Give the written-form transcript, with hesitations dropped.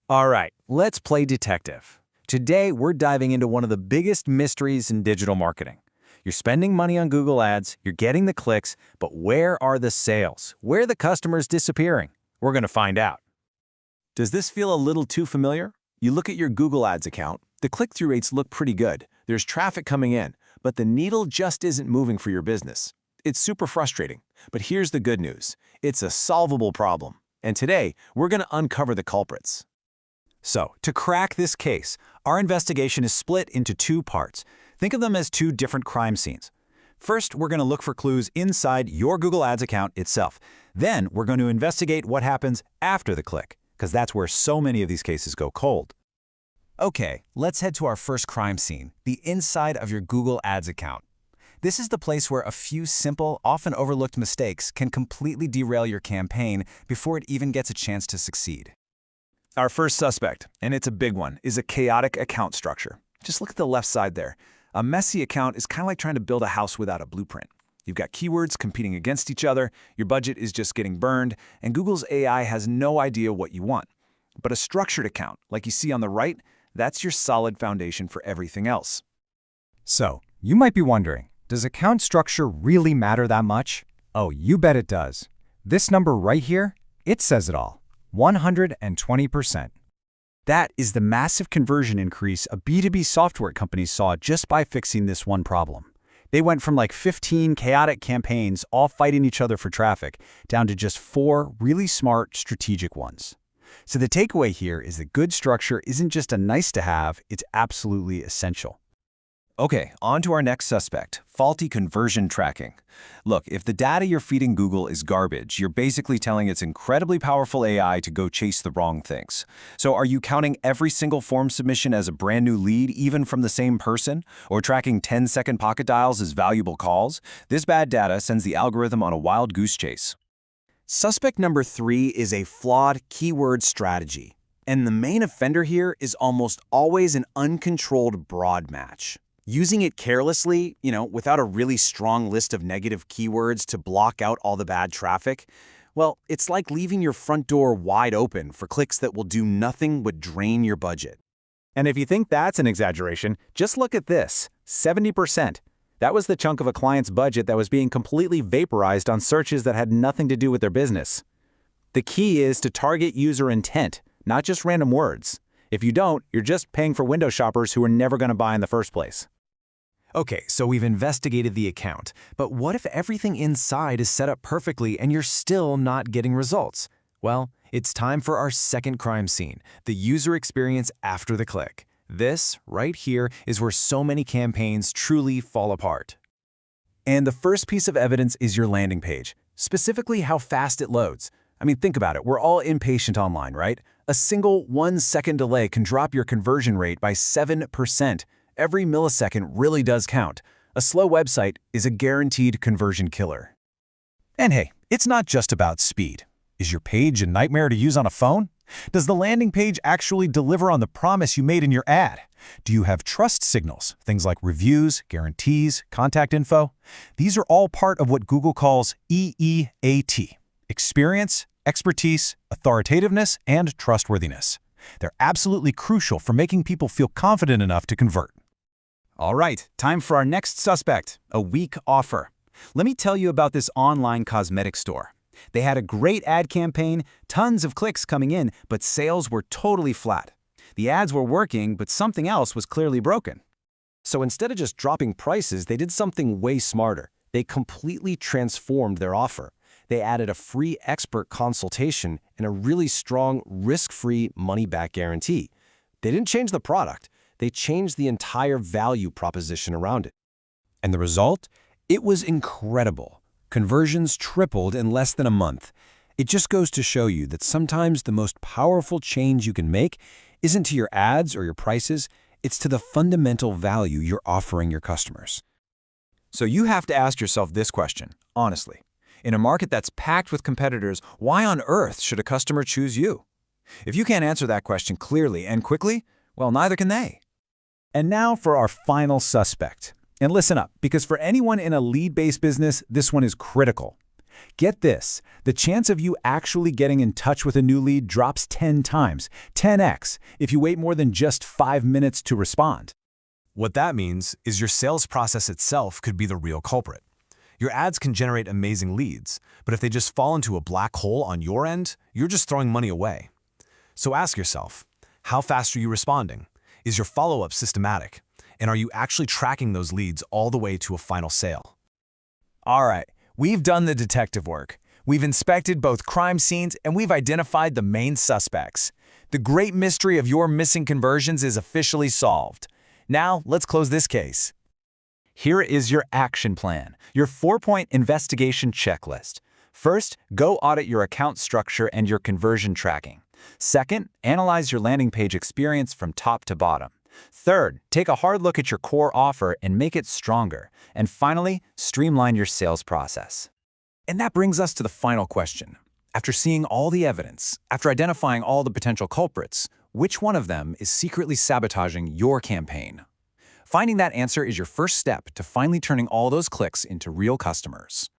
All right, let's play detective. Today, we're diving into one of the biggest mysteries in digital marketing. You're spending money on Google Ads, you're getting the clicks, but where are the sales? Where are the customers disappearing? We're going to find out. Does this feel a little too familiar? You look at your Google Ads account, the click-through rates look pretty good. There's traffic coming in, but the needle just isn't moving for your business. It's super frustrating, but here's the good news. It's a solvable problem, and today, we're going to uncover the culprits. So, to crack this case, our investigation is split into two parts. Think of them as two different crime scenes. First, we're going to look for clues inside your Google Ads account itself. Then, we're going to investigate what happens after the click, because that's where so many of these cases go cold. Okay, let's head to our first crime scene, the inside of your Google Ads account. This is the place where a few simple, often overlooked mistakes can completely derail your campaign before it even gets a chance to succeed. Our first suspect, and it's a big one, is a chaotic account structure. Just look at the left side there. A messy account is kind of like trying to build a house without a blueprint. You've got keywords competing against each other, your budget is just getting burned, and Google's AI has no idea what you want. But a structured account, like you see on the right, that's your solid foundation for everything else. So, you might be wondering, does account structure really matter that much? Oh, you bet it does. This number right here, it says it all. 120%. That is the massive conversion increase a B2B software company saw just by fixing this one problem. They went from like 15 chaotic campaigns all fighting each other for traffic down to just 4 really smart strategic ones. So the takeaway here is that good structure isn't just a nice to have, it's absolutely essential. Okay, on to our next suspect, faulty conversion tracking. Look, if the data you're feeding Google is garbage, you're basically telling its incredibly powerful AI to go chase the wrong things. So are you counting every single form submission as a brand new lead, even from the same person? Or tracking 10-second pocket dials as valuable calls? This bad data sends the algorithm on a wild goose chase. Suspect number 3 is a flawed keyword strategy. And the main offender here is almost always an uncontrolled broad match. Using it carelessly, without a really strong list of negative keywords to block out all the bad traffic, well, it's like leaving your front door wide open for clicks that will do nothing but drain your budget. And if you think that's an exaggeration, just look at this, 70%. That was the chunk of a client's budget that was being completely vaporized on searches that had nothing to do with their business. The key is to target user intent, not just random words. If you don't, you're just paying for window shoppers who are never going to buy in the first place. Okay, so we've investigated the account, but what if everything inside is set up perfectly and you're still not getting results? Well, it's time for our second crime scene, the user experience after the click. This, right here, is where so many campaigns truly fall apart. And the first piece of evidence is your landing page, specifically how fast it loads. I mean, think about it, we're all impatient online, right? A single 1-second delay can drop your conversion rate by 7%. Every millisecond really does count. A slow website is a guaranteed conversion killer. And hey, it's not just about speed. Is your page a nightmare to use on a phone? Does the landing page actually deliver on the promise you made in your ad? Do you have trust signals, things like reviews, guarantees, contact info? These are all part of what Google calls EEAT: experience, expertise, authoritativeness, and trustworthiness. They're absolutely crucial for making people feel confident enough to convert. All right, time for our next suspect, a weak offer. Let me tell you about this online cosmetic store. They had a great ad campaign, tons of clicks coming in, but sales were totally flat. The ads were working, but something else was clearly broken. So instead of just dropping prices, they did something way smarter. They completely transformed their offer. They added a free expert consultation and a really strong, risk-free money-back guarantee. They didn't change the product. They changed the entire value proposition around it. And the result? It was incredible. Conversions tripled in less than a month. It just goes to show you that sometimes the most powerful change you can make isn't to your ads or your prices, it's to the fundamental value you're offering your customers. So you have to ask yourself this question, honestly. In a market that's packed with competitors, why on earth should a customer choose you? If you can't answer that question clearly and quickly, well, neither can they. And now for our final suspect. And listen up, because for anyone in a lead-based business, this one is critical. Get this, the chance of you actually getting in touch with a new lead drops 10 times, 10x, if you wait more than just 5 minutes to respond. What that means is your sales process itself could be the real culprit. Your ads can generate amazing leads, but if they just fall into a black hole on your end, you're just throwing money away. So ask yourself, how fast are you responding? Is your follow-up systematic? And are you actually tracking those leads all the way to a final sale? All right, we've done the detective work. We've inspected both crime scenes and we've identified the main suspects. The great mystery of your missing conversions is officially solved. Now, let's close this case. Here is your action plan, your 4-point investigation checklist. First, go audit your account structure and your conversion tracking. Second, analyze your landing page experience from top to bottom. Third, take a hard look at your core offer and make it stronger. And finally, streamline your sales process. And that brings us to the final question. After seeing all the evidence, after identifying all the potential culprits, which one of them is secretly sabotaging your campaign? Finding that answer is your first step to finally turning all those clicks into real customers.